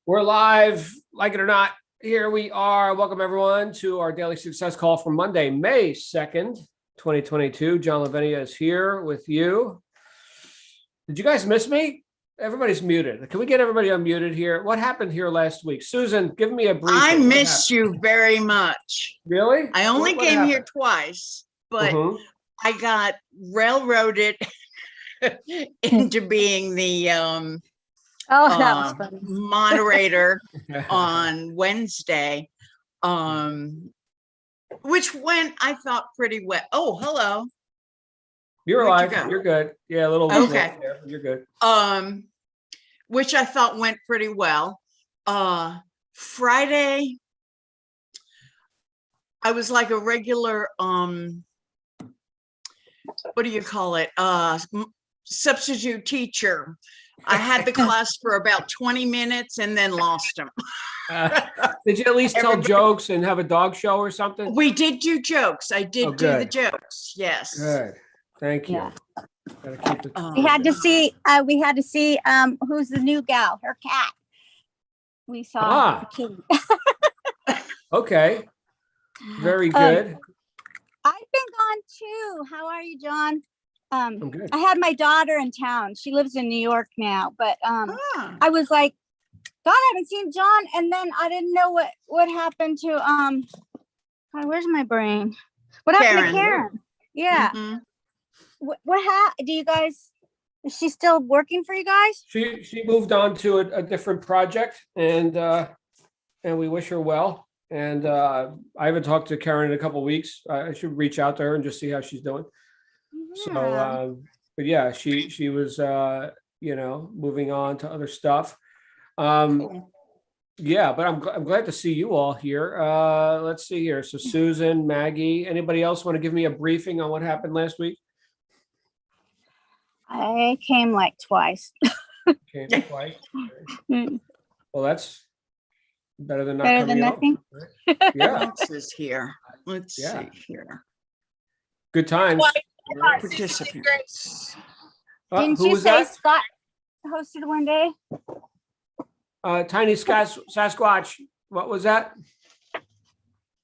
We're live, like it or not. Here we are. Welcome everyone to our daily success call for Monday, May 2nd, 2022. John Lavenia is here with you. Did you guys miss me? Everybody's muted. Can we get everybody unmuted here? What happened here last week? Susan, give me a brief. I missed you very much. Really? I only What came here happened? twice, but Mhm. I got railroaded into being the that was funny. moderator on Wednesday, which went, I thought, pretty well. Oh, hello. You're Where'd you alive. go? You're good. Yeah, a little. Okay. There. You're good. Which I thought went pretty well. Friday, I was like a regular, what do you call it? Substitute teacher. I had the class for about 20 minutes and then lost them. Did you at least tell Everybody- jokes and have a dog show or something? We did do jokes. I did Oh, do the good. jokes. Yes. Good. Thank you. Yeah. Gotta keep it. We had to see. Who's the new gal? Her cat. We saw Ah. the kitty. Okay. Very good. I've been gone too. How are you, John? I'm good. I had my daughter in town. She lives in New York now, but Ah, I was like, God, I haven't seen John, and then I didn't know what happened to God, where's my brain? What happened to Karen. Karen? Yeah. mhm. What happened? Do you guys? Is she still working for you guys? She moved on to a different project, and we wish her well. And I haven't talked to Karen in a couple of weeks. I should reach out to her and just see how she's doing. Yeah. So, but yeah, she was moving on to other stuff. Yeah, but I'm glad to see you all here. Let's see here. So Susan, Maggie, anybody else want to give me a briefing on what happened last week? I came like twice. Came twice. Mm. Well, that's better than not Better than coming out. nothing. Yeah, What else is here? Let's Yeah. see here. good times. Participants. Didn't Who you was say that? Scott hosted one day? Tiny Sasquatch. What was that?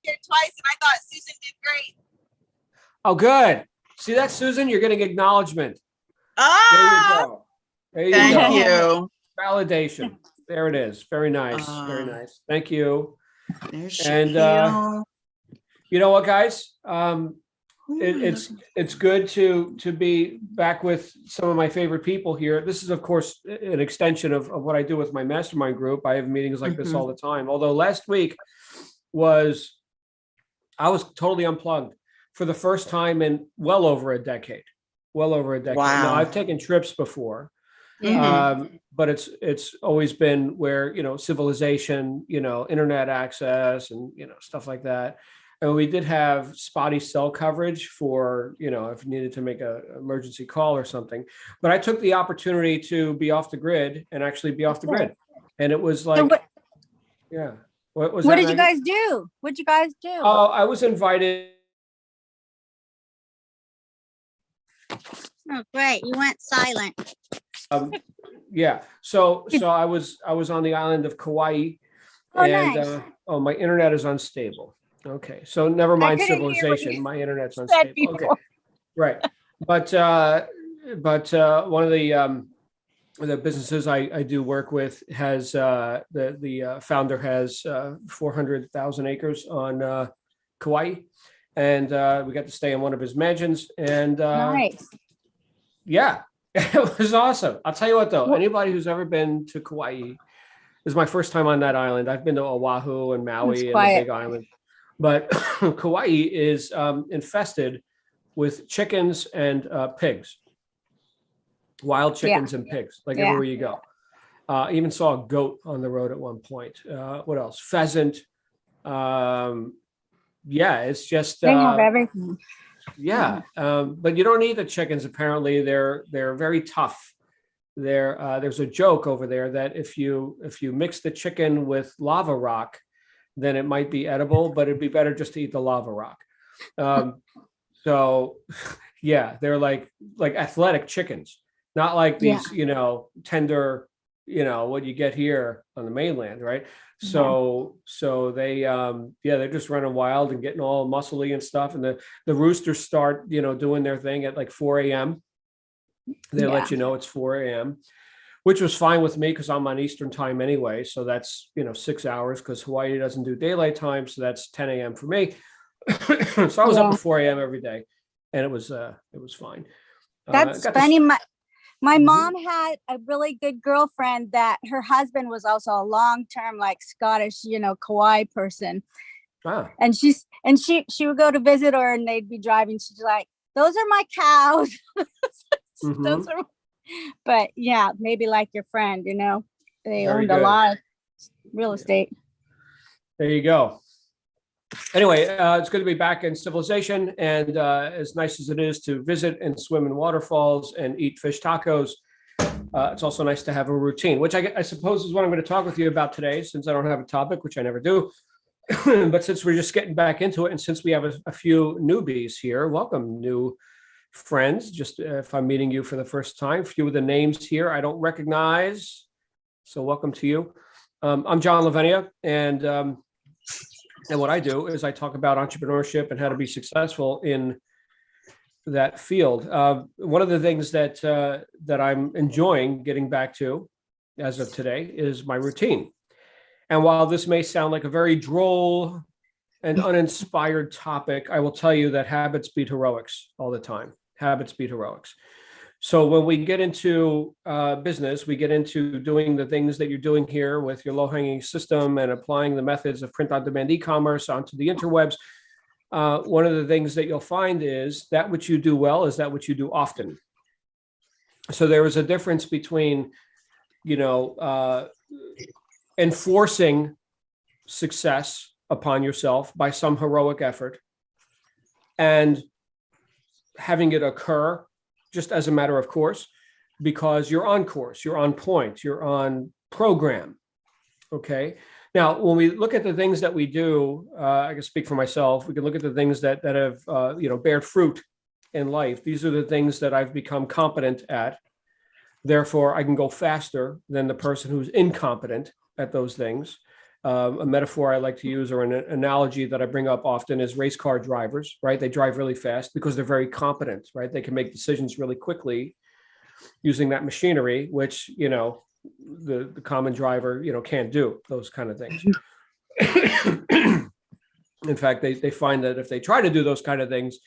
Here twice, and I thought Susan did great. Oh, good. See that, Susan? You're getting acknowledgement. There you Ah, go. There you thank go. you. Validation. There it is. Very nice. Very nice. Thank you. There's And, Shaquille. You know what, guys? Ooh, It's good to be back with some of my favorite people here. This is, of course, an extension of what I do with my mastermind group. I have meetings like this Mhm. all the time. Although last week I was totally unplugged for the first time in well over a decade. Well over a decade. Now, Wow. I've taken trips before, Mhm. but it's always been where, civilization, internet access and, stuff like that. And we did have spotty cell coverage for, if you needed to make an emergency call or something. But I took the opportunity to be off the grid and actually be off the grid. And it was So like, what yeah. What was what that, did you Maggie? guys do? What'd you guys do? Oh, I was invited. Oh, great. You went silent. Yeah. So I was on the island of Kauai, Oh, and nice. my internet is unstable. Okay. So never mind couldn't hear what civilization. you My internet's said unstable. Okay. before. Right. But one of the businesses I do work with has the founder has 400,000 acres on Kauai, and we got to stay in one of his mansions, and Nice. yeah, it was awesome. I'll tell you what, though, Well- anybody who's ever been to Kauai, this is my first time on that island. I've been to Oahu and Maui It's and the quiet. Big Island, but Kauai is infested with chickens and pigs, wild chickens and pigs, like Yeah. everywhere you go. I even saw a goat on the road at one point. What else? Pheasant. Yeah, it's just They have everything. yeah, but you don't need the chickens. Apparently, they're very tough. There's a joke over there that if you mix the chicken with lava rock, then it might be edible, but it'd be better just to eat the lava rock. So, yeah, they're like athletic chickens, not like these tender what you get here on the mainland, right? Yeah. So they, they're just running wild and getting all muscly and stuff. And the roosters start, doing their thing at like 4 a.m. They Yeah. let you know it's 4 a.m., which was fine with me because I'm on Eastern time anyway. So that's, 6 hours because Hawaii doesn't do daylight time. So that's 10 a.m. for me. So I was up Yeah. at 4 a.m. every day, and it was fine. That's got to- funny. My Mhm. mom had a really good girlfriend that her husband was also a long-term, like Scottish, Kauai person. Ah, And she would go to visit her and they'd be driving. She's like, those are my cows. mhm. Those are, but yeah, maybe like your friend, they Very owned a good. lot of real Yeah. estate. There you go. Anyway, it's good to be back in civilization, and as nice as it is to visit and swim in waterfalls and eat fish tacos, it's also nice to have a routine, which I suppose is what I'm going to talk with you about today, since I don't have a topic, which I never do. But since we're just getting back into it, and since we have a few newbies here, welcome, new friends. Just if I'm meeting you for the first time, a few of the names here I don't recognize, so welcome to you. I'm John Lavenia, and what I do is I talk about entrepreneurship and how to be successful in that field. One of the things that I'm enjoying getting back to as of today is my routine. And while this may sound like a very droll and uninspired topic, I will tell you that habits beat heroics all the time. Habits beat heroics. So when we get into business, we get into doing the things that you're doing here with your low-hanging system and applying the methods of print-on-demand e-commerce onto the interwebs. One of the things that you'll find is that which you do well is that which you do often. So there is a difference between, enforcing success upon yourself by some heroic effort and having it occur just as a matter of course, because you're on course, you're on point, you're on program. Okay. Now, when we look at the things that we do, I can speak for myself. We can look at the things that have, bear fruit in life. These are the things that I've become competent at. Therefore, I can go faster than the person who's incompetent at those things. A metaphor I like to use, or an analogy that I bring up often, is race car drivers, right? They drive really fast because they're very competent, right? They can make decisions really quickly using that machinery, which, the common driver, can't do those kind of things. In fact, they find that if they try to do those kind of things,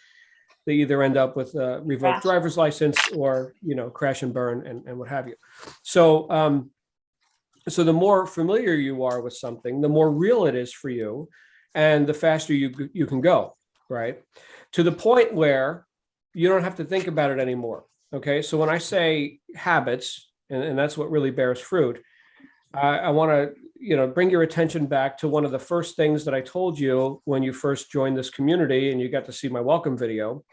they either end up with a revoked driver's license or, crash and burn and what have you. So the more familiar you are with something, the more real it is for you, and the faster you can go, right? To the point where you don't have to think about it anymore. Okay. So when I say habits, and that's what really bears fruit, I want to, bring your attention back to one of the first things that I told you when you first joined this community and you got to see my welcome video,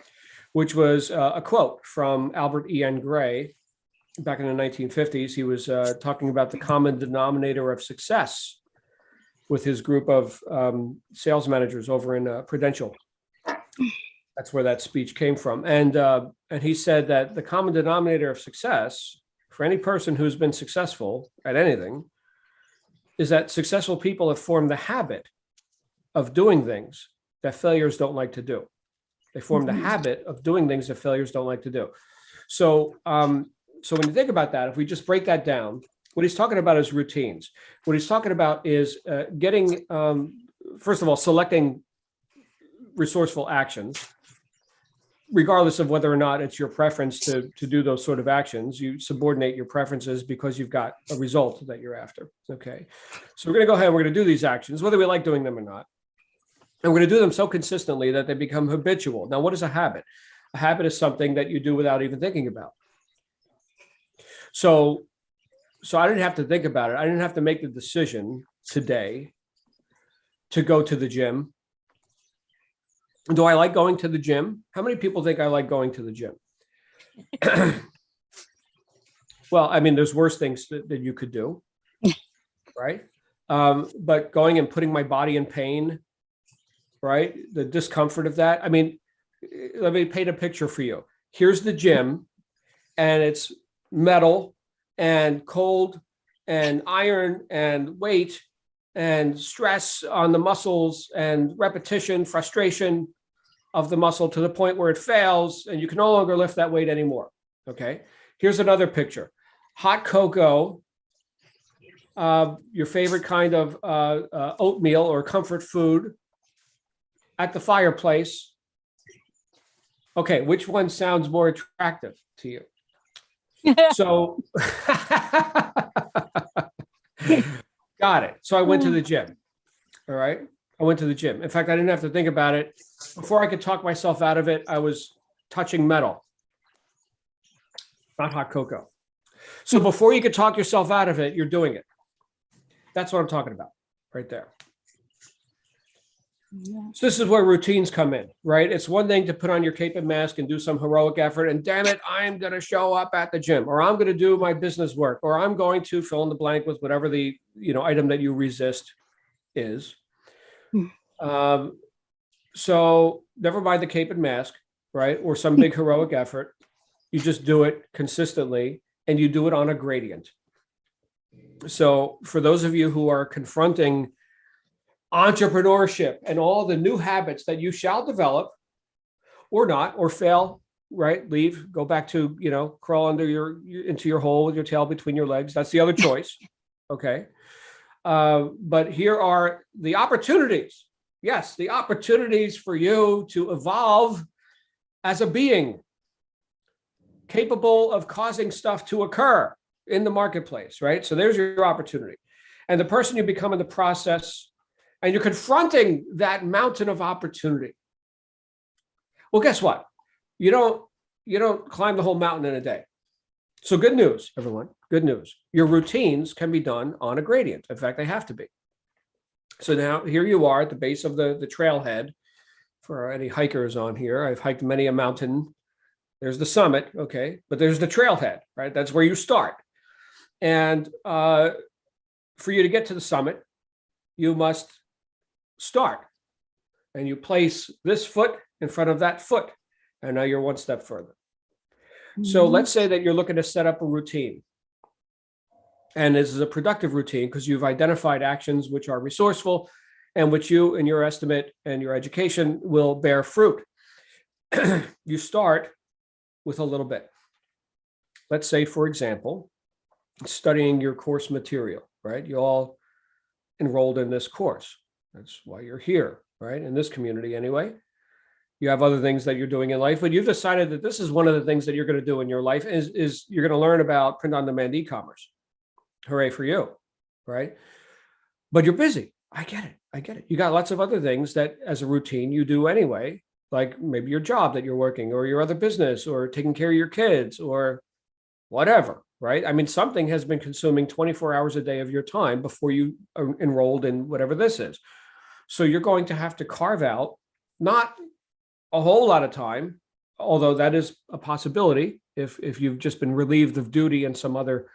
which was a quote from Albert E.N. Gray. Back in the 1950s, he was talking about the common denominator of success with his group of sales managers over in Prudential. That's where that speech came from. And he said that the common denominator of success for any person who's been successful at anything is that successful people have formed the habit of doing things that failures don't like to do. They form the habit of doing things that failures don't like to do. So when you think about that, if we just break that down, what he's talking about is routines. What he's talking about is getting, first of all, selecting resourceful actions, regardless of whether or not it's your preference to do those sort of actions. You subordinate your preferences because you've got a result that you're after. Okay. So we're going to go ahead and we're going to do these actions, whether we like doing them or not. And we're going to do them so consistently that they become habitual. Now, what is a habit? A habit is something that you do without even thinking about. So I didn't have to think about it. I didn't have to make the decision today to go to the gym. Do I like going to the gym? How many people think I like going to the gym? Well, I mean, there's worse things that you could do, right? But going and putting my body in pain, right? The discomfort of that. I mean, let me paint a picture for you. Here's the gym, and it's metal and cold and iron and weight and stress on the muscles and repetition, frustration of the muscle to the point where it fails and you can no longer lift that weight anymore. Okay. Here's another picture. Hot cocoa, your favorite kind of oatmeal or comfort food at the fireplace. Okay, which one sounds more attractive to you? So, got it. So I went to the gym. All right. I went to the gym. In fact, I didn't have to think about it. Before I could talk myself out of it, I was touching metal, not hot cocoa. So before you could talk yourself out of it, you're doing it. That's what I'm talking about right there. So this is where routines come in, right? It's one thing to put on your cape and mask and do some heroic effort and damn it, I'm going to show up at the gym, or I'm going to do my business work, or I'm going to fill in the blank with whatever the item that you resist is. So never mind the cape and mask, right? Or some big heroic effort. You just do it consistently and you do it on a gradient. So for those of you who are confronting entrepreneurship and all the new habits that you shall develop or not, or fail, right? Leave, go back to, crawl under into your hole with your tail between your legs. That's the other choice. Okay. But here are the opportunities. Yes, the opportunities for you to evolve as a being capable of causing stuff to occur in the marketplace, right? So there's your opportunity. And the person you become in the process, and you're confronting that mountain of opportunity. Well, guess what? You don't climb the whole mountain in a day. So good news, everyone. Good news. Your routines can be done on a gradient. In fact, they have to be. So now here you are at the base of the trailhead. For any hikers on here, I've hiked many a mountain. There's the summit, okay, but there's the trailhead, right? That's where you start. And for you to get to the summit, you must start. And you place this foot in front of that foot. And now you're one step further. So let's say that you're looking to set up a routine. And this is a productive routine because you've identified actions which are resourceful and which you, in your estimate and your education, will bear fruit. You start with a little bit. Let's say, for example, studying your course material, right? You all enrolled in this course. That's why you're here, right? In this community anyway. You have other things that you're doing in life, but you've decided that this is one of the things that you're going to do in your life is you're going to learn about print-on-demand e-commerce. Hooray for you, right? But you're busy. I get it. You got lots of other things that as a routine you do anyway, like maybe your job that you're working or your other business or taking care of your kids or whatever, right? I mean, something has been consuming 24 hours a day of your time before you are enrolled in whatever this is. So you're going to have to carve out not a whole lot of time, although that is a possibility if you've just been relieved of duty in some other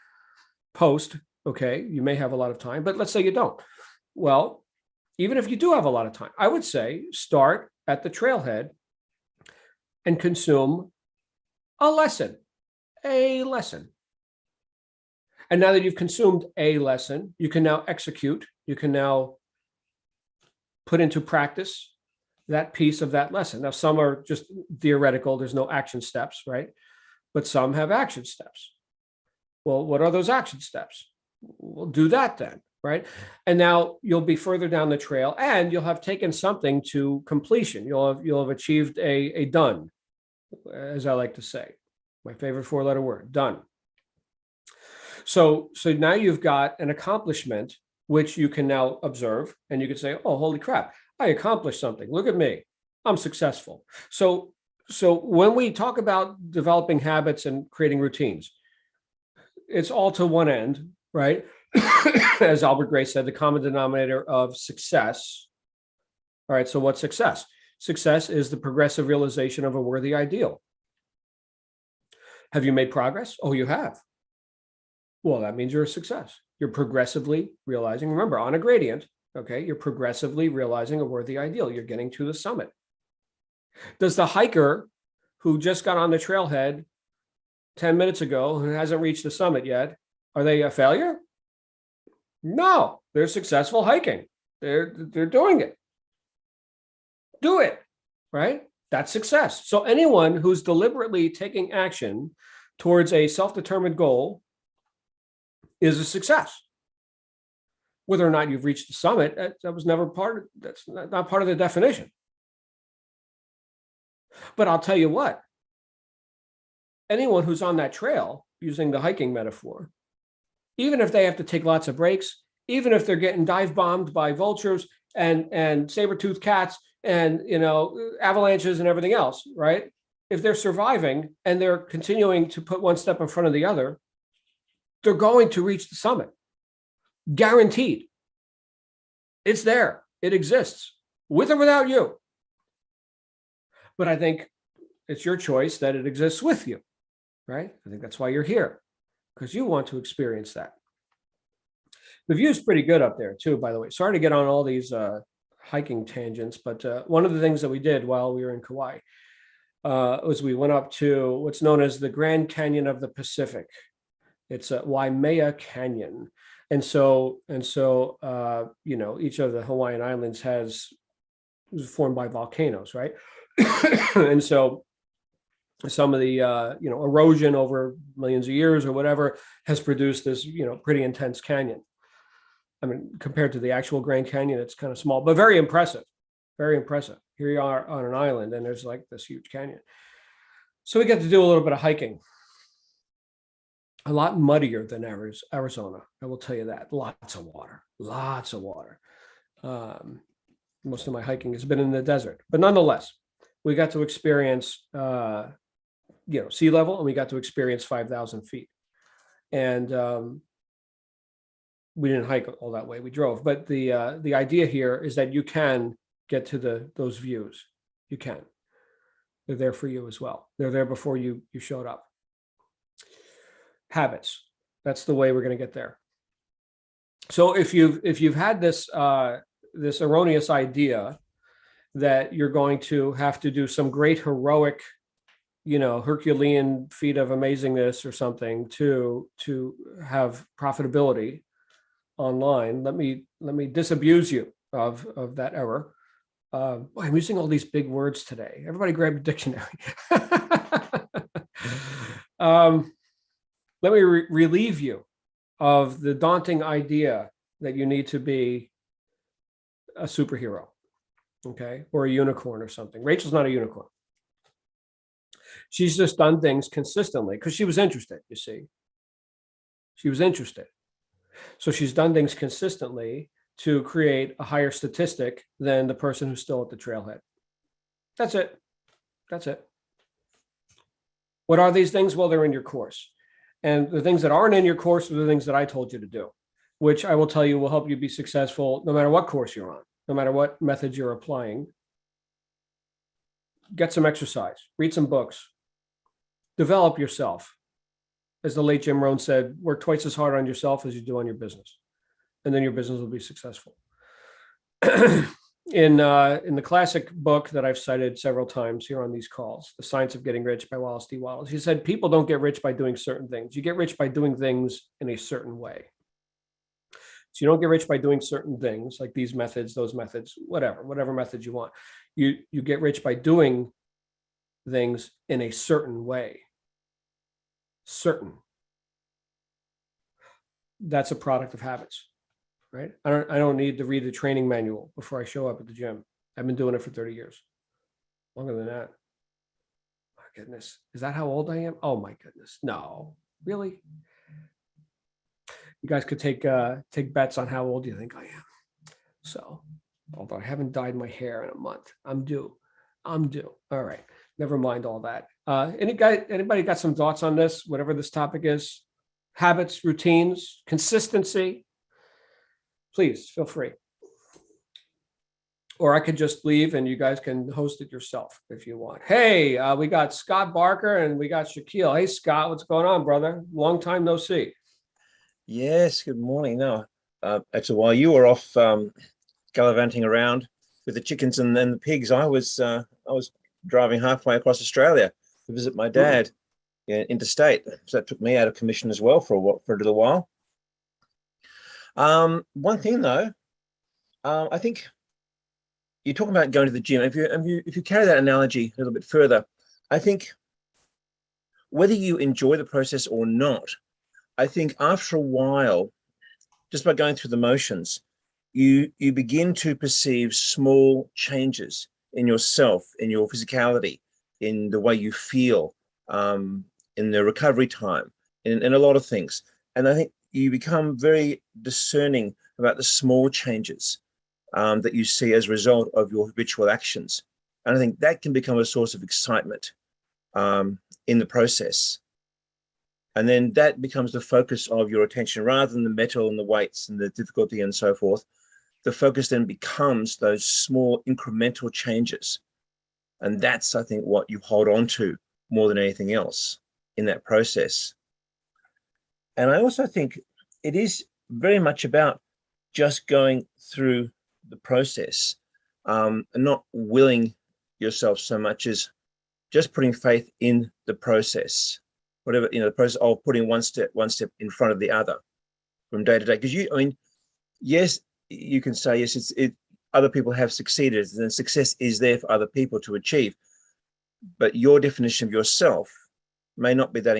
post, okay, you may have a lot of time, but let's say you don't. Well, even if you do have a lot of time, I would say start at the trailhead and consume a lesson. And now that you've consumed a lesson, you can now execute, you can now put into practice that piece of that lesson. Now, some are just theoretical. There's no action steps, right? But some have action steps. Well, what are those action steps? We'll do that then, right? And now you'll be further down the trail and you'll have taken something to completion. You'll have achieved a done, as I like to say. My favorite four-letter word, done. So now you've got an accomplishment which you can now observe and you can say, oh, holy crap, I accomplished something. Look at me. I'm successful. So when we talk about developing habits and creating routines, it's all to one end, right? As Albert Gray said, the common denominator of success. All right, so what's success? Success is the progressive realization of a worthy ideal. Have you made progress? Oh, you have. Well, that means you're a success. You're progressively realizing, remember, on a gradient, okay, you're progressively realizing a worthy ideal. You're getting to the summit. Does the hiker who just got on the trailhead 10 minutes ago, who hasn't reached the summit yet, are they a failure? No, they're successful hiking. They're doing it. Do it, right? That's success. So anyone who's deliberately taking action towards a self-determined goal is a success. Whether or not you've reached the summit, that was never that's not part of the definition. But I'll tell you what, anyone who's on that trail, using the hiking metaphor, even if they have to take lots of breaks, even if they're getting dive bombed by vultures and saber-toothed cats and, avalanches and everything else, right? If they're surviving and they're continuing to put one step in front of the other, they're going to reach the summit. Guaranteed. It's there. It exists, with or without you. But I think it's your choice that it exists with you, right? I think that's why you're here, because you want to experience that. The view's pretty good up there too, by the way. Sorry to get on all these hiking tangents, but one of the things that we did while we were in Kauai was we went up to what's known as the Grand Canyon of the Pacific. It's a Waimea Canyon. And so, each of the Hawaiian islands was formed by volcanoes, right? And so some of the, erosion over millions of years or whatever has produced this, pretty intense canyon. I mean, compared to the actual Grand Canyon, it's kind of small, but very impressive, very impressive. Here you are on an island and there's like this huge canyon. So we get to do a little bit of hiking. A lot muddier than Arizona, I will tell you that. Lots of water, lots of water. Most of my hiking has been in the desert, but nonetheless, we got to experience, sea level, and we got to experience 5,000 feet. And we didn't hike all that way; we drove. But the idea here is that you can get to those views. You can. They're there for you as well. They're there before you showed up. Habits. That's the way we're going to get there. So if you've had this this erroneous idea that you're going to have to do some great heroic, Herculean feat of amazingness or something to have profitability online, let me disabuse you of that error. I'm using all these big words today. Everybody grab a dictionary. Let me relieve you of the daunting idea that you need to be a superhero, okay, or a unicorn or something. Rachel's not a unicorn. She's just done things consistently because she was interested, you see. She was interested. So she's done things consistently to create a higher statistic than the person who's still at the trailhead. That's it. That's it. What are these things? Well, they're in your course. And the things that aren't in your course are the things that I told you to do, which I will tell you will help you be successful no matter what course you're on, no matter what method you're applying. Get some exercise, read some books, develop yourself. As the late Jim Rohn said, work twice as hard on yourself as you do on your business, and then your business will be successful. In the classic book that I've cited several times here on these calls, The Science of Getting Rich by Wallace D. Wallace, he said, people don't get rich by doing certain things. You get rich by doing things in a certain way. So you don't get rich by doing certain things like these methods, those methods, whatever methods you want. You get rich by doing things in a certain way. Certain. That's a product of habits. Right? I don't need to read the training manual before I show up at the gym. I've been doing it for 30 years. Longer than that. My goodness. Is that how old I am? Oh my goodness. No. Really? You guys could take bets on how old you think I am. So, although I haven't dyed my hair in a month, I'm due. All right. Never mind all that. Anybody got some thoughts on this? Whatever this topic is? Habits, routines, consistency. Please feel free. Or I could just leave and you guys can host it yourself if you want. Hey, we got Scott Barker and we got Shaquille. Hey, Scott, what's going on, brother? Long time no see. Yes, good morning. No, actually, while you were off gallivanting around with the chickens and then the pigs, I was driving halfway across Australia to visit my dad interstate. So that took me out of commission as well for a little while. One thing though, I think you're talking about going to the gym. If you carry that analogy a little bit further, I think whether you enjoy the process or not, I think after a while, just by going through the motions, you begin to perceive small changes in yourself, in your physicality, in the way you feel, in the recovery time, in a lot of things. And I think you become very discerning about the small changes that you see as a result of your habitual actions. And I think that can become a source of excitement in the process. And then that becomes the focus of your attention rather than the metal and the weights and the difficulty and so forth. The focus then becomes those small incremental changes. And that's, I think, what you hold on to more than anything else in that process. And I also think it is very much about just going through the process and not willing yourself so much as just putting faith in the process, whatever, the process of putting one step in front of the other from day to day. Because yes, you can say, yes, other people have succeeded and success is there for other people to achieve. But your definition of yourself may not be that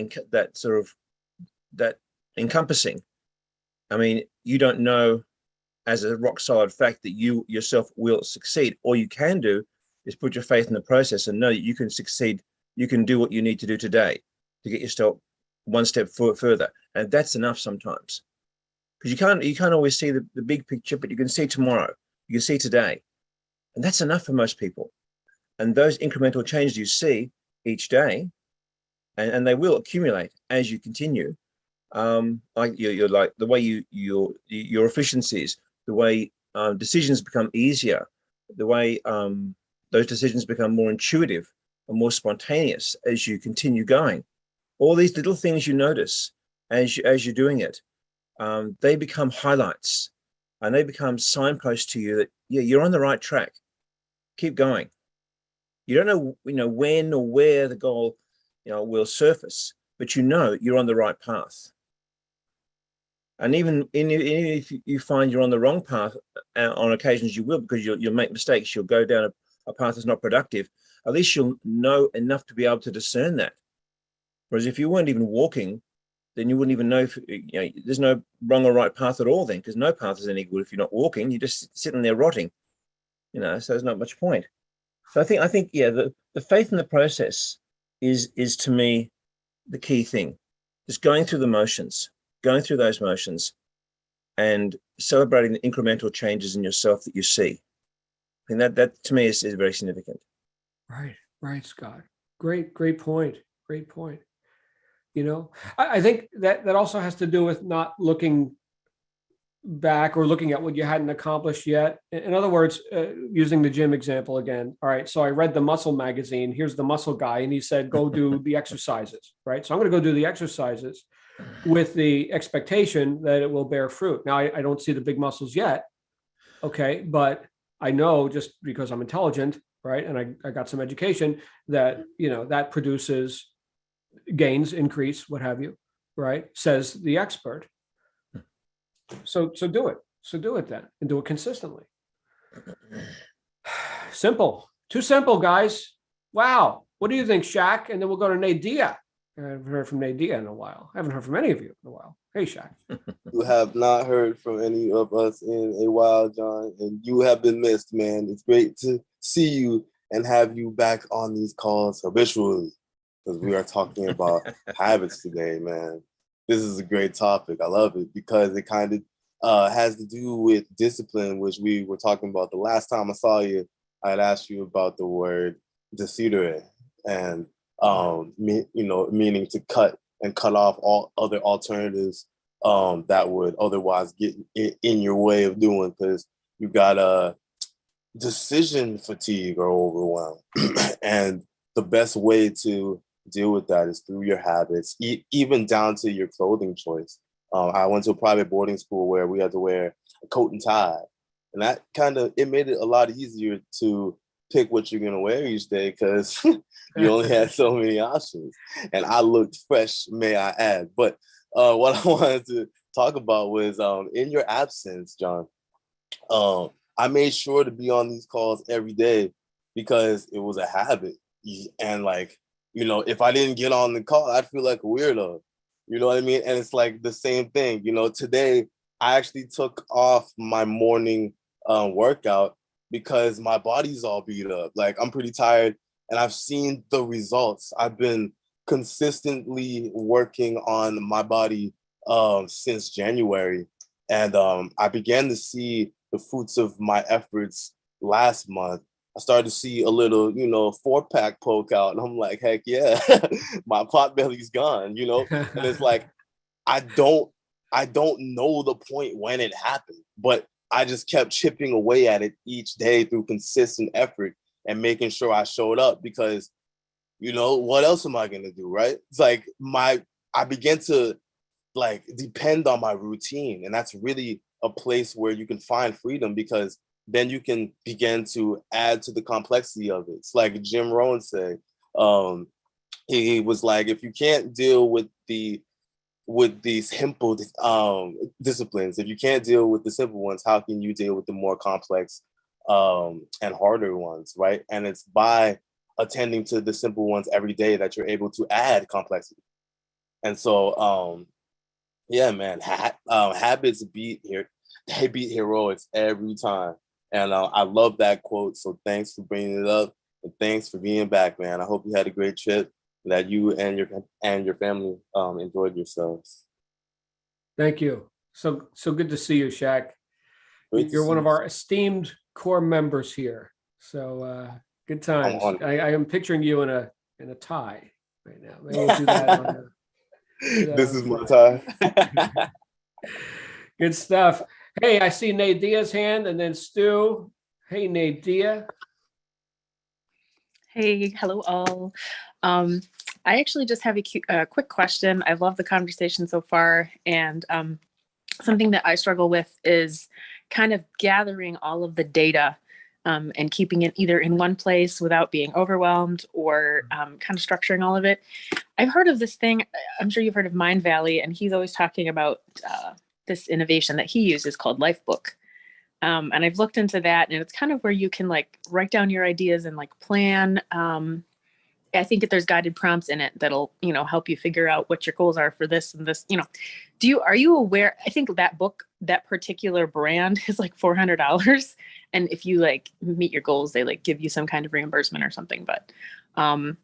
encompassing. I mean, you don't know as a rock solid fact that you yourself will succeed. All you can do is put your faith in the process and know that you can succeed. You can do what you need to do today to get yourself one step further. And that's enough sometimes. Because you can't always see the big picture, but you can see tomorrow, you can see today. And that's enough for most people. And those incremental changes you see each day, and they will accumulate as you continue, like you're like the way your efficiencies, the way decisions become easier, the way those decisions become more intuitive and more spontaneous as you continue going. All these little things you notice as you're doing it, they become highlights and they become signposts to you that, yeah, you're on the right track. Keep going. You don't know, when or where the goal, will surface, but you're on the right path. And even if you find you're on the wrong path, on occasions you will, because you'll make mistakes. You'll go down a path that's not productive. At least you'll know enough to be able to discern that. Whereas if you weren't even walking, then you wouldn't even know there's no wrong or right path at all then, because no path is any good if you're not walking. You're just sitting there rotting, so there's not much point. So I think yeah, the faith in the process is to me the key thing. Just going through those motions and celebrating the incremental changes in yourself that you see. I think that to me is very significant. Right, Scott. Great point. I think that also has to do with not looking back or looking at what you hadn't accomplished yet. In other words, using the gym example again. All right. So I read the Muscle magazine. Here's the muscle guy. And he said, go do the exercises. Right. So I'm going to go do the exercises with the expectation that it will bear fruit. Now, I don't see the big muscles yet. Okay. But I know, just because I'm intelligent, right, and I got some education, that, that produces gains, increase, what have you, right, says the expert. So do it. So do it then, and do it consistently. Simple. Too simple, guys. Wow. What do you think, Shaq? And then we'll go to Nadia. I haven't heard from Nadia in a while. I haven't heard from any of you in a while. Hey, Shaq. You have not heard from any of us in a while, John, and you have been missed, man. It's great to see you and have you back on these calls habitually, because we are talking about habits today, man. This is a great topic. I love it because it kind of has to do with discipline, which we were talking about. The last time I saw you, I had asked you about the word decidere, and meaning to cut off all other alternatives that would otherwise get in your way of doing, because you got a decision fatigue or overwhelm. And the best way to deal with that is through your habits, even down to your clothing choice. I went to a private boarding school where we had to wear a coat and tie, and that it made it a lot easier to pick what you're going to wear each day, because you only had so many options. And I looked fresh, may I add. But what I wanted to talk about was in your absence, John. I made sure to be on these calls every day because it was a habit. And like, you know, if I didn't get on the call, I'd feel like a weirdo. You know what I mean? And it's like the same thing. You know, today I actually took off my morning workout because my body's all beat up. Like I'm pretty tired and I've seen the results. I've been consistently working on my body since January. And I began to see the fruits of my efforts last month. I started to see a little, you know, 4-pack poke out. And I'm like, heck yeah, my pot belly's gone, you know? And it's like, I don't know the point when it happened, but I just kept chipping away at it each day through consistent effort and making sure I showed up because, you know, what else am I going to do, right? It's like I began to like depend on my routine. And that's really a place where you can find freedom because then you can begin to add to the complexity of it. It's like Jim Rohn said, he was like, if you can't deal with these simple disciplines, if you can't deal with the simple ones, how can you deal with the more complex and harder ones, right? And it's by attending to the simple ones every day that you're able to add complexity. And so, yeah, man, habits beat heroics every time. And I love that quote. So thanks for bringing it up and thanks for being back, man. I hope you had a great trip, that you and your family enjoyed yourselves. Thank you. So good to see you, Shaq. Great to You're one see of you. our esteemed core members here. So good times. honored. I am picturing you in a tie right now. Maybe we'll do that on This is my time. Good stuff. Hey, I see Nate Diaz's hand and then Stu. Hey, Nate Diaz. Hey, hello all. I actually just have a quick question. I love the conversation so far, and something that I struggle with is kind of gathering all of the data and keeping it either in one place without being overwhelmed or kind of structuring all of it. I've heard of this thing. I'm sure you've heard of Mind Valley, and he's always talking about this innovation that he uses called Lifebook. And I've looked into that, and it's kind of where you can like write down your ideas and like plan. I think that there's guided prompts in it that'll, you know, help you figure out what your goals are for this and this, you know. Are you aware? I think that book, that particular brand is like $400. And if you like meet your goals, they like give you some kind of reimbursement or something. But are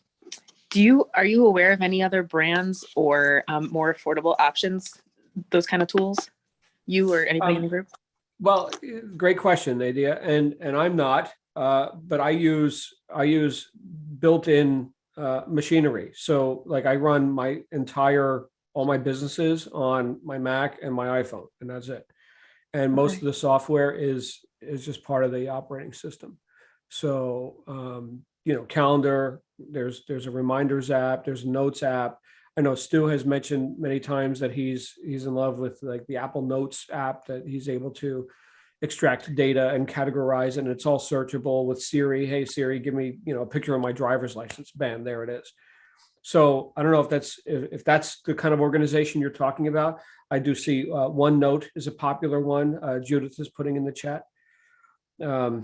you aware of any other brands or more affordable options, those kind of tools, you or anybody in the group? Well, great question, Nadia. And I'm not, but I use built-in machinery. So like I run all my businesses on my Mac and my iPhone, and that's it. And most of the software is just part of the operating system. So, you know, calendar, there's a reminders app, there's a notes app. I know Stu has mentioned many times that he's in love with like the Apple Notes app, that he's able to extract data and categorize it, and it's all searchable with Siri. Hey Siri, give me, you know, a picture of my driver's license. Bam, there it is. So I don't know if that's the kind of organization you're talking about. I do see OneNote is a popular one. Judith is putting in the chat. I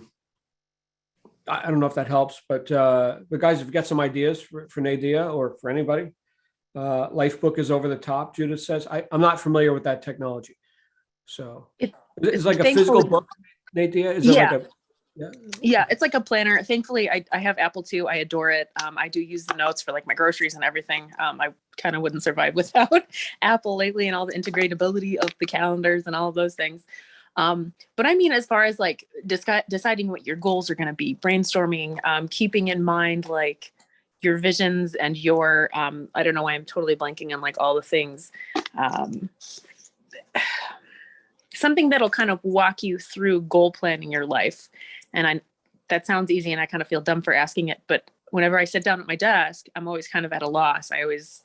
don't know if that helps, but guys, if you got some ideas for Nadia or for anybody, Lifebook is over the top, Judith says. I'm not familiar with that technology. So it's like a physical book, Nadia? Is it like a... Yeah, it's like a planner. Thankfully, I have Apple too. I adore it. I do use the notes for like my groceries and everything. I kind of wouldn't survive without Apple lately and all the integrability of the calendars and all of those things. But I mean, as far as like deciding what your goals are going to be, brainstorming, keeping in mind like your visions and your, I don't know why I'm totally blanking on like all the things. Something that'll kind of walk you through goal planning your life. And that sounds easy and I kind of feel dumb for asking it, but whenever I sit down at my desk, I'm always kind of at a loss. I always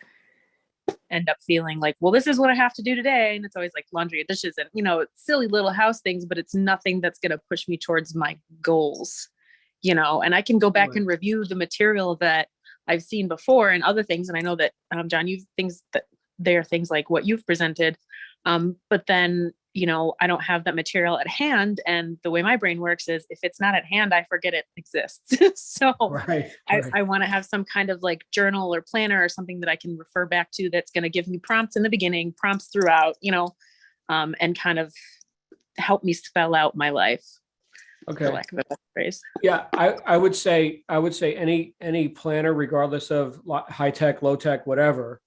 end up feeling like, well, this is what I have to do today. And it's always like laundry and dishes and, you know, silly little house things, but it's nothing that's going to push me towards my goals, you know, and I can go back and review the material that I've seen before and other things. And I know that, John, there are things like what you've presented But then, you know, I don't have that material at hand. And the way my brain works is if it's not at hand, I forget it exists. So Right. I want to have some kind of like journal or planner or something that I can refer back to that's going to give me prompts in the beginning, prompts throughout, you know, and kind of help me spell out my life, for Okay. lack of a better phrase. Yeah, I would say any planner, regardless of high tech, low tech, whatever.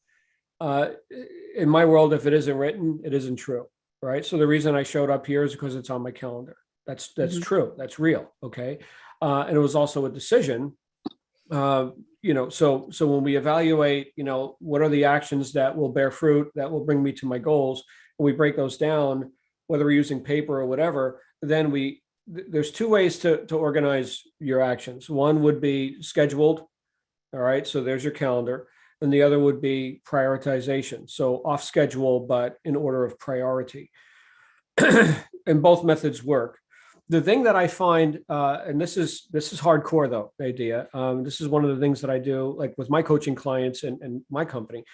In my world, if it isn't written, it isn't true, right? So the reason I showed up here is because it's on my calendar. That's Mhm. true. That's real. Okay, and it was also a decision. You know, so when we evaluate, you know, what are the actions that will bear fruit, that will bring me to my goals, and we break those down, whether we're using paper or whatever, then there's two ways to organize your actions. One would be scheduled. All right, so there's your calendar. And the other would be prioritization. So off schedule, but in order of priority. And both methods work. The thing that I find, and this is hardcore though, idea. This is one of the things that I do, like with my coaching clients and my company,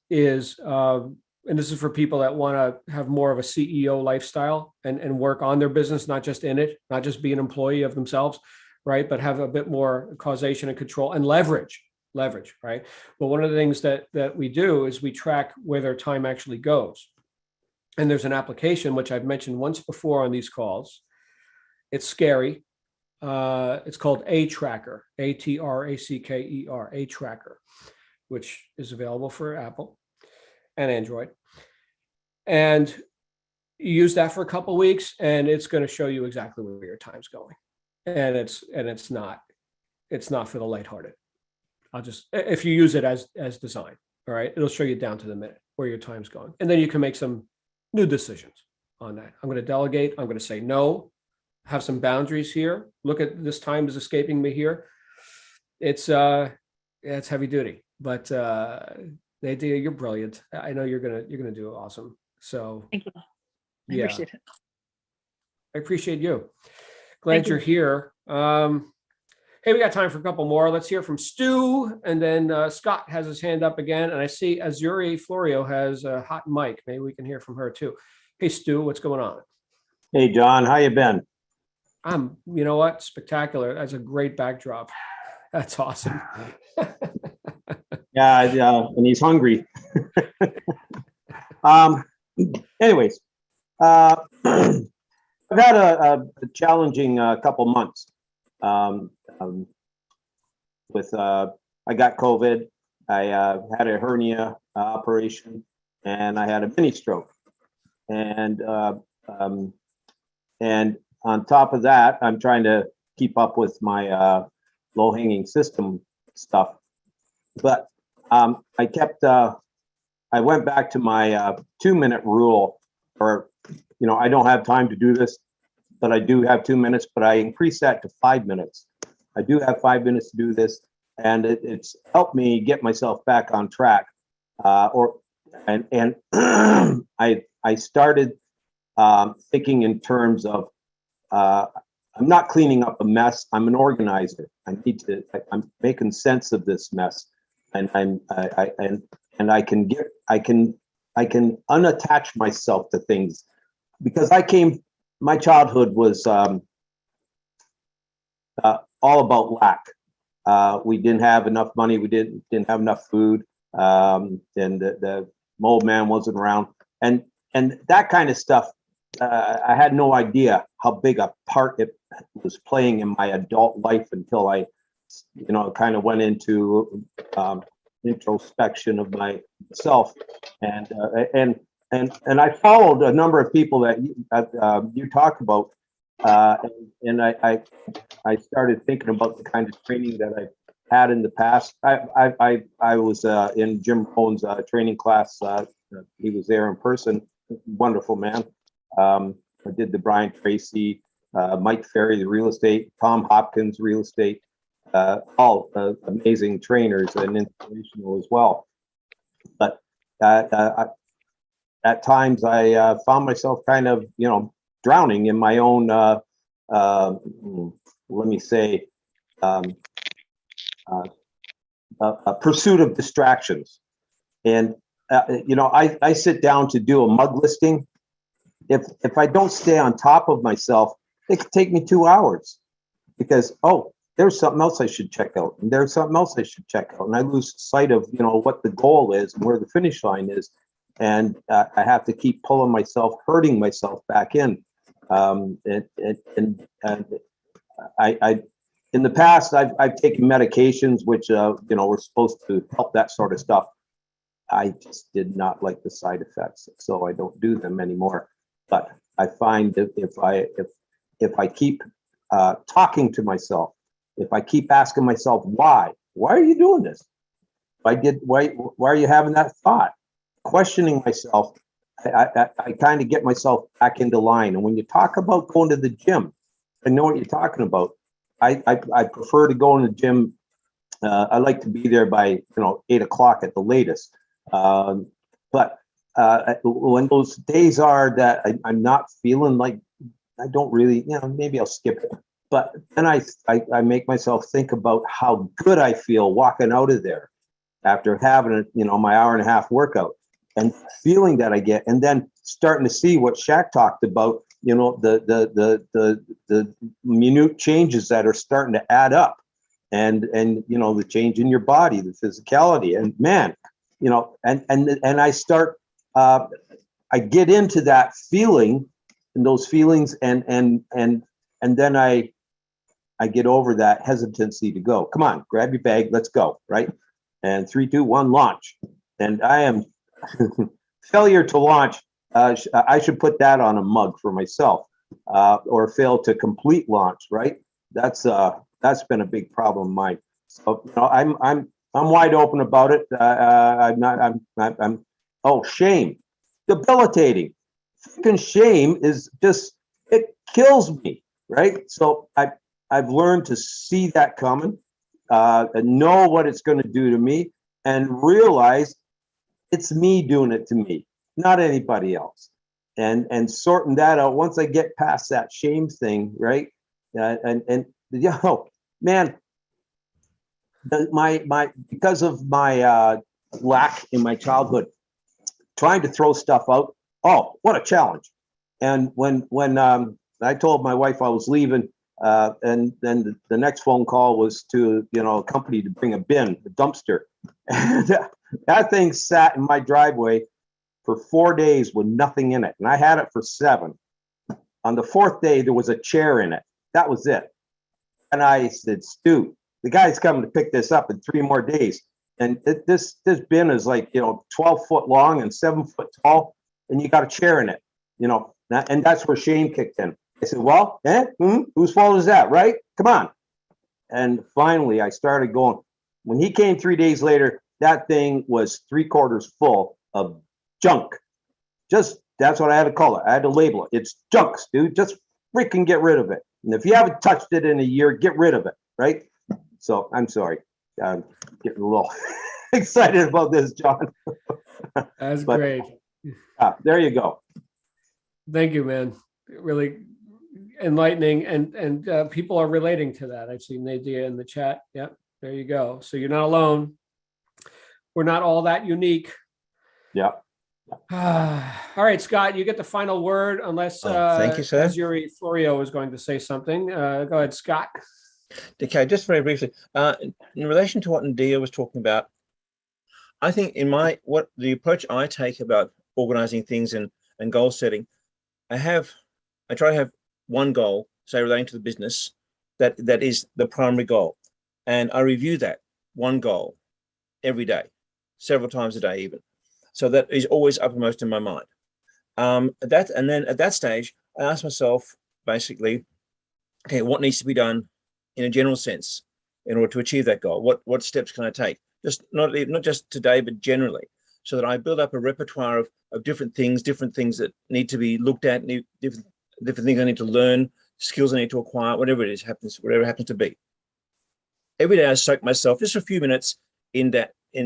is, and this is for people that want to have more of a CEO lifestyle and work on their business, not just in it, not just be an employee of themselves, right? But have a bit more causation and control and leverage, right? But one of the things that we do is we track where their time actually goes. And there's an application, which I've mentioned once before on these calls. It's scary. It's called A-Tracker, A-T-R-A-C-K-E-R, A-Tracker, which is available for Apple and Android. And you use that for a couple of weeks, and it's going to show you exactly where your time's going. And it's not for the lighthearted. If you use it as designed, all right, it'll show you down to the minute where your time's going. And then you can make some new decisions on that. I'm going to delegate. I'm going to say no, have some boundaries here. Look at this time is escaping me here. It's heavy duty, but the idea, you're brilliant. I know you're going to do awesome. So Thank you. I yeah, appreciate it. I appreciate you. Glad Thank you. you're here. Hey, we got time for a couple more. Let's hear from Stu, and then Scott has his hand up again. And I see Azuri Florio has a hot mic. Maybe we can hear from her too. Hey, Stu, what's going on? Hey, John, how you been? You know what? Spectacular. That's a great backdrop. That's awesome. Yeah, and he's hungry. Anyways, I've had a challenging couple months. I got COVID. I had a hernia operation, and I had a mini stroke. And on top of that, I'm trying to keep up with my low-hanging system stuff. But I went back to my 2-minute rule, or, you know, I don't have time to do this, but I do have 2 minutes, but I increased that to 5 minutes. I do have 5 minutes to do this, and it's helped me get myself back on track. And I started thinking in terms of, I'm not cleaning up a mess. I'm an organizer. I'm making sense of this mess, and I can unattach myself to things, because my childhood was all about lack. We didn't have enough money. We didn't have enough food, and the old man wasn't around, and that kind of stuff. I had no idea how big a part it was playing in my adult life until I, kind of went into introspection of myself, and I followed a number of people that you talked about, and I started thinking about the kind of training that I had in the past. I was in Jim Rohn's training class. He was there in person. Wonderful man. I did the Brian Tracy, Mike Ferry, the real estate, Tom Hopkins, real estate, all amazing trainers and inspirational as well. But at times I found myself kind of, drowning in my own, let me say, a pursuit of distractions. And I sit down to do a mug listing. If I don't stay on top of myself, it could take me 2 hours because, oh, there's something else I should check out. And there's something else I should check out. And I lose sight of, what the goal is and where the finish line is. And I have to keep pulling myself, hurting myself back in. And I in the past, I've taken medications, which, were supposed to help that sort of stuff. I just did not like the side effects, so I don't do them anymore. But I find that if I keep talking to myself, if I keep asking myself why are you doing this? Why are you having that thought? Questioning myself, I kind of get myself back into line. And when you talk about going to the gym, I know what you're talking about. I prefer to go in the gym. I like to be there by 8 o'clock at the latest. But when those days are that I'm not feeling like I don't really, maybe I'll skip it. But then I make myself think about how good I feel walking out of there after having my hour and a half workout and feeling that I get, and then starting to see what Shaq talked about, the minute changes that are starting to add up, and the change in your body, the physicality, and man, and I start, I get into that feeling and those feelings, and then I get over that hesitancy to go. Come on, grab your bag, let's go, right? And 3, 2, 1, launch. And I am failure to launch. I should put that on a mug for myself, or fail to complete launch, right? That's been a big problem of mine. So I'm wide open about it. Shame, debilitating. Freaking shame is just, it kills me, right? So I've learned to see that coming, and know what it's going to do to me, and realize it's me doing it to me, not anybody else. And sorting that out once I get past that shame thing, right? Man, because of my lack in my childhood, trying to throw stuff out. Oh, what a challenge! And when I told my wife I was leaving, and then the next phone call was to a company to bring a bin, a dumpster. And that thing sat in my driveway for 4 days with nothing in it, and I had it for 7. On the 4th day, there was a chair in it. That was it. And I said, Stu, the guy's coming to pick this up in 3 more days. And this bin is like 12 foot long and 7 foot tall, and you got a chair in it, and that's where shame kicked in. I said, well, whose fault is that, right? Come on. And finally, I started going. When he came 3 days later, that thing was 3/4 full of junk. That's what I had to call it. I had to label it. It's junk, dude. Just freaking get rid of it. And if you haven't touched it in a year, get rid of it, right? So I'm sorry. I'm getting a little excited about this, John. That's great. There you go. Thank you, man. Really enlightening, and people are relating to that. I've seen Nadia in the chat. Yep, there you go. So you're not alone. We're not all that unique. Yeah. All right, Scott, you get the final word, unless thank you, sir. Azuri Florio was going to say something. Go ahead, Scott. Okay, just very briefly, in relation to what Nadia was talking about, I think the approach I take about organizing things and goal setting, I try to have one goal, say relating to the business, that is the primary goal. And I review that one goal every day, several times a day even. So that is always uppermost in my mind. And then at that stage, I ask myself basically, okay, what needs to be done in a general sense in order to achieve that goal? What steps can I take? Just not just today, but generally, so that I build up a repertoire of different things that need to be looked at, different things I need to learn, skills I need to acquire, whatever it happens to be. Every day I soak myself just a few minutes in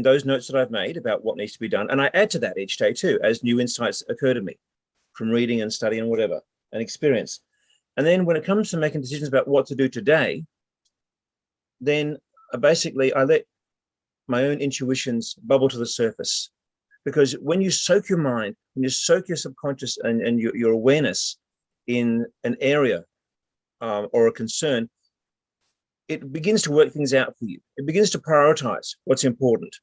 those notes that I've made about what needs to be done. And I add to that each day too, as new insights occur to me from reading and studying and whatever, and experience. And then when it comes to making decisions about what to do today, then basically I let my own intuitions bubble to the surface. Because when you soak your mind, when you soak your subconscious and your awareness in an area or a concern, it begins to work things out for you. It begins to prioritize what's important.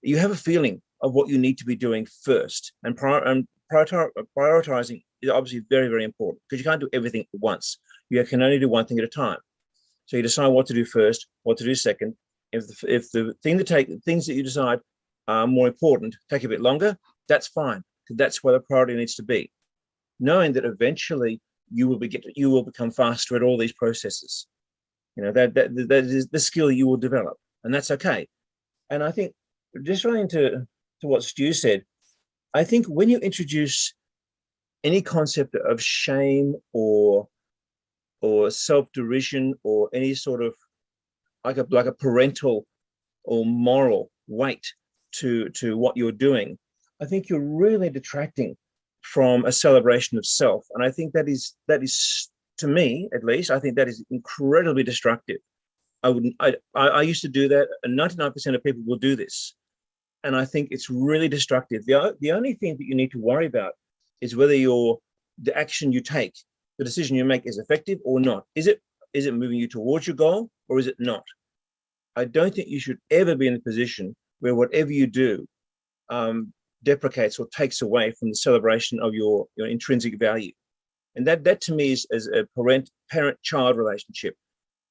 You have a feeling of what you need to be doing first, and prioritizing is obviously very, very important because you can't do everything at once. You can only do one thing at a time. So you decide what to do first, what to do second. If the things that you decide are more important take a bit longer, that's fine. That's where the priority needs to be. Knowing that eventually you will become faster at all these processes. You know, that is the skill you will develop, and that's okay. And I think just running to what Stu said, I think when you introduce any concept of shame or self-derision or any sort of like a parental or moral weight to what you're doing, I think you're really detracting from a celebration of self. And I think that is to me, at least, I think that is incredibly destructive. I used to do that, and 99% of people will do this. And I think it's really destructive. The only thing that you need to worry about is whether the action you take, the decision you make is effective or not. Is it moving you towards your goal or is it not? I don't think you should ever be in a position where whatever you do deprecates or takes away from the celebration of your intrinsic value. And that to me is as a parent-child relationship.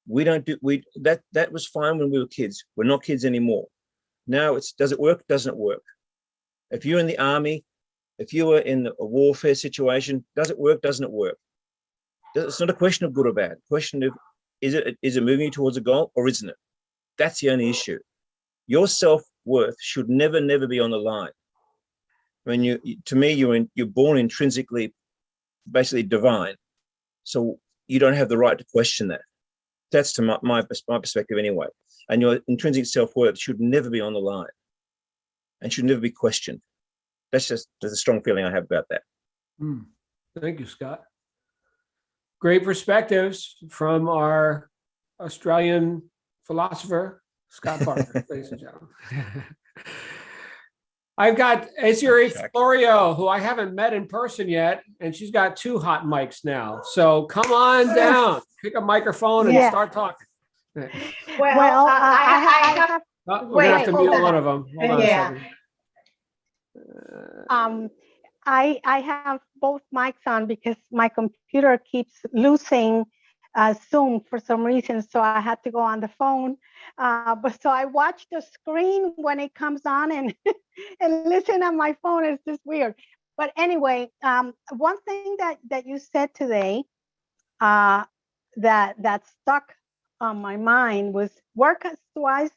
That was fine when we were kids. We're not kids anymore. Now does it work? Doesn't it work? If you're in the army, if you were in a warfare situation, does it work? Doesn't it work? It's not a question of good or bad. Question of is it moving you towards a goal or isn't it? That's the only issue. Your self-worth should never be on the line. When you're born intrinsically, basically divine, so you don't have the right to question that. That's to my perspective anyway. And your intrinsic self-worth should never be on the line and should never be questioned. There's a strong feeling I have about that. Thank you, Scott. Great perspectives from our Australian philosopher, Scott Parker, ladies and gentlemen. I've got Azuri Florio, who I haven't met in person yet, and she's got 2 hot mics now. So come on down, pick a microphone and start talking. Well, I have. We're gonna have to mute one of them. Hold on a second. I have both mics on because my computer keeps losing Zoom for some reason, so I had to go on the phone. But so I watch the screen when it comes on and and listen on my phone. It's just weird. But anyway, one thing that you said today that stuck on my mind was work twice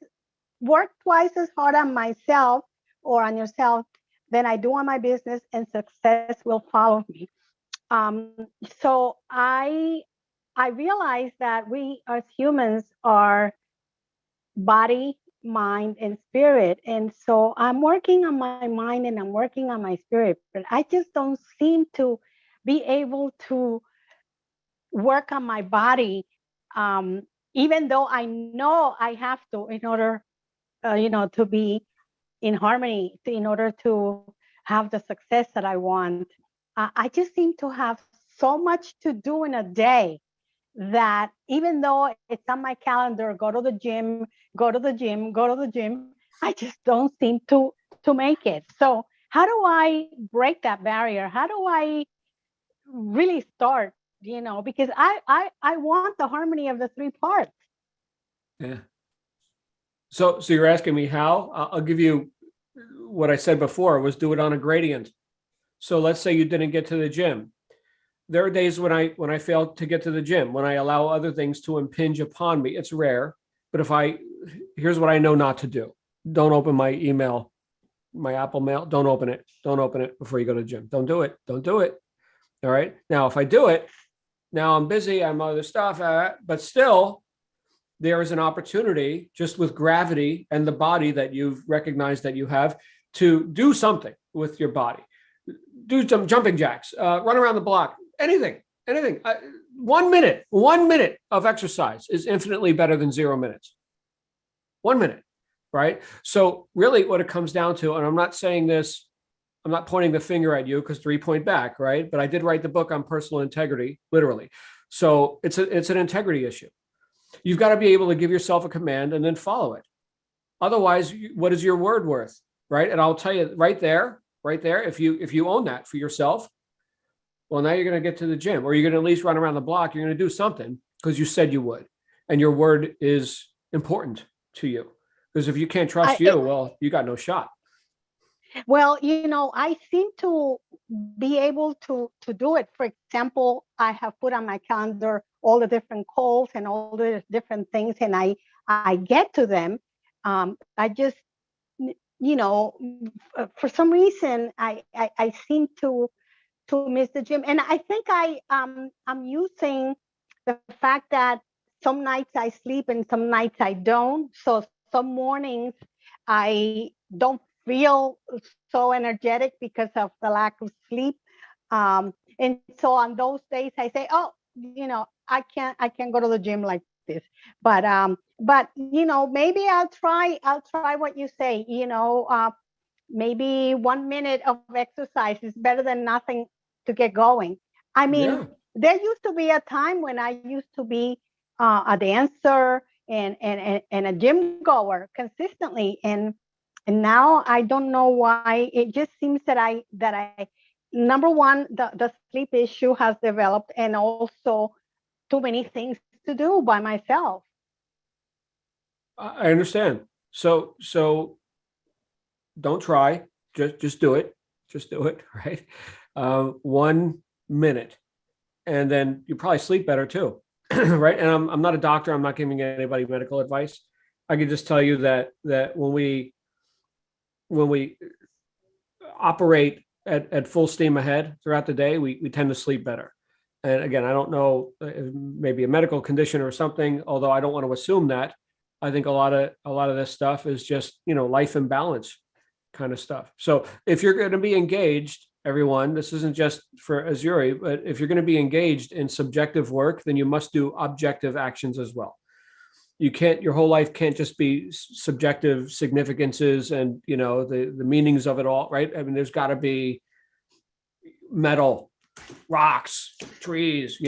as hard on myself or on yourself than I do on my business, and success will follow me. So I realize that we as humans are body, mind, and spirit. And so I'm working on my mind and I'm working on my spirit, but I just don't seem to be able to work on my body, even though I know I have to in order, to be in harmony, in order to have the success that I want. I just seem to have so much to do in a day that even though it's on my calendar, go to the gym, I just don't seem to make it. So how do I break that barrier? How do I really start, because I want the harmony of the 3 parts. Yeah. So you're asking me how? I'll give you what I said before, was do it on a gradient. So let's say you didn't get to the gym. There are days when I fail to get to the gym, when I allow other things to impinge upon me. It's rare, but here's what I know not to do. Don't open my email, my Apple Mail. Don't open it. Don't open it before you go to the gym. Don't do it. Don't do it. All right. Now, if I do it, now I'm busy, I'm other stuff, but still there is an opportunity just with gravity and the body that you've recognized that you have to do something with your body. Do some jumping jacks, run around the block, anything. 1 minute of exercise is infinitely better than 0 minutes. 1 minute, right? So really what it comes down to, and I'm not saying this I'm not pointing the finger at you because 3-point back, right? But I did write the book on personal integrity, literally. So it's an integrity issue. You've got to be able to give yourself a command and then follow it. Otherwise, what is your word worth, right? And I'll tell you right there, if you own that for yourself, well, now you're going to get to the gym, or you're going to at least run around the block. You're going to do something because you said you would, and your word is important to you. Because if you can't trust you, well, you got no shot. Well, I seem to be able to do it. For example, I have put on my calendar all the different calls and all the different things, and I get to them. I just, for some reason, I seem to miss the gym, and I think I'm using the fact that some nights I sleep and some nights I don't. So some mornings I don't feel so energetic because of the lack of sleep. And so on those days I say, oh, I can't go to the gym like this. But maybe I'll try what you say. Maybe 1 minute of exercise is better than nothing to get going. I mean, there used to be a time when I used to be a dancer and a gym goer consistently, and now I don't know why. It just seems that I number one, the sleep issue has developed, and also too many things to do by myself. I understand. So don't try. Just do it. Just do it. Right. 1 minute, and then you probably sleep better too. Right. And I'm not a doctor. I'm not giving anybody medical advice. I can just tell you that when we operate at full steam ahead throughout the day, we tend to sleep better. And again, I don't know, maybe a medical condition or something, although I don't want to assume that. I think a lot of this stuff is just, life imbalance kind of stuff. So if you're going to be engaged, everyone, this isn't just for Azuri, but if you're going to be engaged in subjective work, then you must do objective actions as well. Your whole life can't just be subjective significances and, the meanings of it all, right? I mean, there's got to be metal, rocks, trees,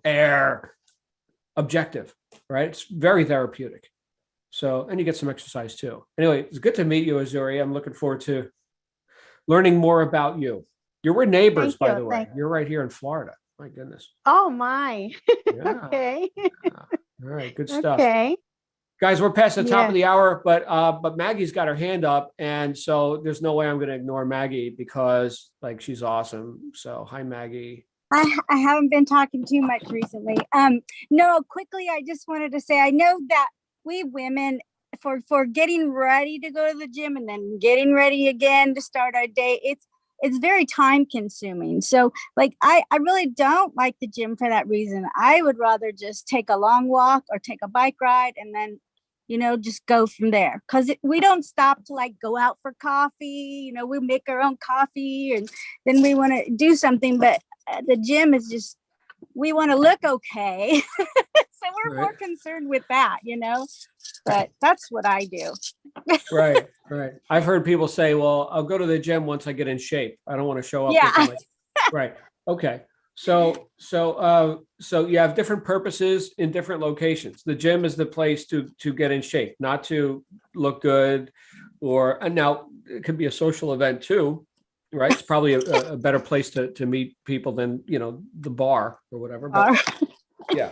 air, objective, right? It's very therapeutic. So, and you get some exercise too. Anyway, it's good to meet you, Azuri. I'm looking forward to learning more about you. We're neighbors, by the way. You're right here in Florida. My goodness. Oh my. Yeah. Okay. All right, good stuff. Okay. Guys, we're past the top of the hour, but Maggie's got her hand up, and so there's no way I'm going to ignore Maggie because she's awesome. So hi, Maggie. I haven't been talking too much recently. No, quickly, I just wanted to say, I know that we women, for getting ready to go to the gym and then getting ready again to start our day, it's very time consuming. So I really don't like the gym for that reason. I would rather just take a long walk or take a bike ride and then, just go from there. Cause we don't stop to go out for coffee. We make our own coffee and then we want to do something, but the gym is just, we want to look okay. So we're more concerned with that, but that's what I do. Right. I've heard people say, well, I'll go to the gym once I get in shape. I don't want to show up. Yeah. Right. Okay. So you have different purposes in different locations. The gym is the place to get in shape, not to look good, and now it could be a social event too, right? It's probably a better place to meet people than, the bar or whatever, but yeah.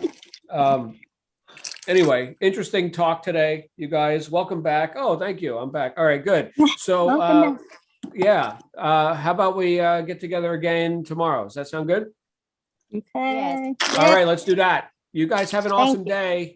Anyway, interesting talk today, you guys. Welcome back. Oh, thank you. I'm back. All right, good. So, how about we get together again tomorrow? Does that sound good? Okay. All right, let's do that. You guys have an awesome day.